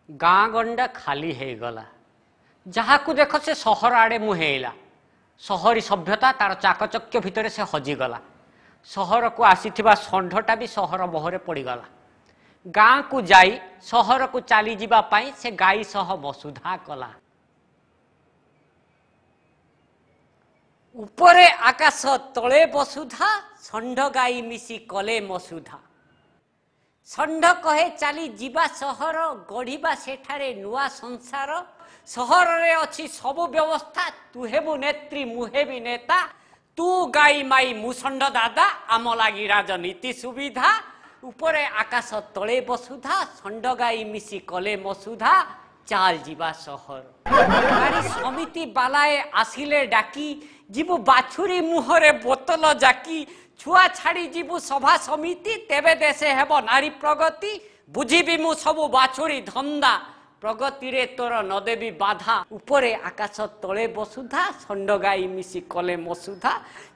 गाँ गंडा खाली हो गला जहाँ को देख से सहर आड़े मुहेला सहरी सभ्यता तार चाकचक्य भितर से हजिगला सहर को आसीथिबा षंढटा भी सहर मोहरे पड़गला गाँ को जाई सहर को चली जीवा पाई से गाई सह वसुधा कला उपरे आकाश तले वसुधा षंढ गाई मिसी कले मसुधा षंढ कहे चली जीवा सहर गढ़िबा सेठारे नुआ संसार सहर रे अछि सबु व्यवस्था तू हेबु नेत्री मुहेबी नेता तू गाई माई मुषंड दादा आम लागी राजनीति सुविधा उपरे आकाश तले वसुधा षंढ गाई मिसी कले मसुधा चाल जीवा सहर नारी समिति बालाए आसिले डाकी जीवु बाछुरी मुहरे बोतल जाकी छुआ छाड़ी जीवु सभा समिति तेबे देशे हेबो नारी प्रगति बुझीबी मु सबु बाछुरी धंदा प्रगति रे तोर नदेवी बाधा उपरे आकाश तले वसुधा षंढ गाई मिसी कले मसुधा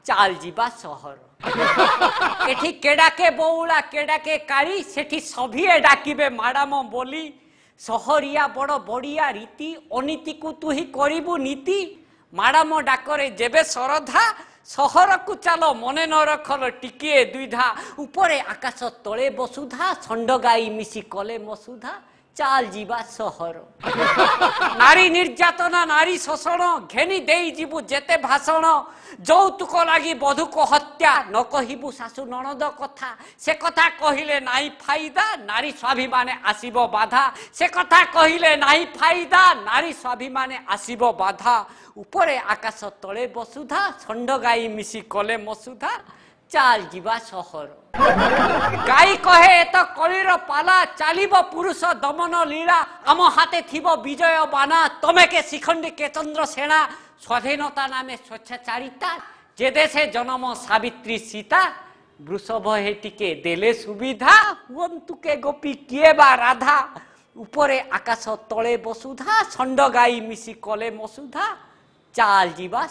चाल जीवा सहर एठी केडाके बौला केडाके काली सेठी सभिए डाकिबे माडाम बोली सहरिया बड़ बड़िया रीति अनीति को तू ही करिबु नीति माडाम डाकरे जेबे सरधा सहर को चलो मने न रखल टिके द्विधा उपरे आकाश तले वसुधा षंढ गाई मिसी कले मसुधा चाल जीवा सहर नारी निर्यातना नारी शोषण घेनी देई जीवु जेते भाषण যৌতুক লাগি বধূক হত্যা ন কহিবু শাশু ননদ কথা সে কথা কহিলে নাই ফায়দা নারী স্বাভিমানে আসিব বাধা সে কথা কহিলে নাই ফায়দা নারী স্বাভিমানে আসিব বাধা উপরে আকাশ তলে বসুধা ষণ্ড গাই মিশি কলে মসুধা চাল জীবা শহর গাই কহে এত কলির পালা চালিব পুরুষ দমন লীলা আম হাতে থিব বিজয় বানা তমেকে শিখণ্ডী কেচন্দ্র সেনা স্বাধীনতা নামে স্বেচ্ছাচারিতা যে দেশে জন্ম সাবিত্রী সীতা বৃষভ হেটিকে দেলে সুবিধা হুয়ন্তুকে গোপী কিয়ে বা রাধা উপরে আকাশ তলে বসুধা ষণ্ড গাই মিশি কলে মসুধা চাল জীবা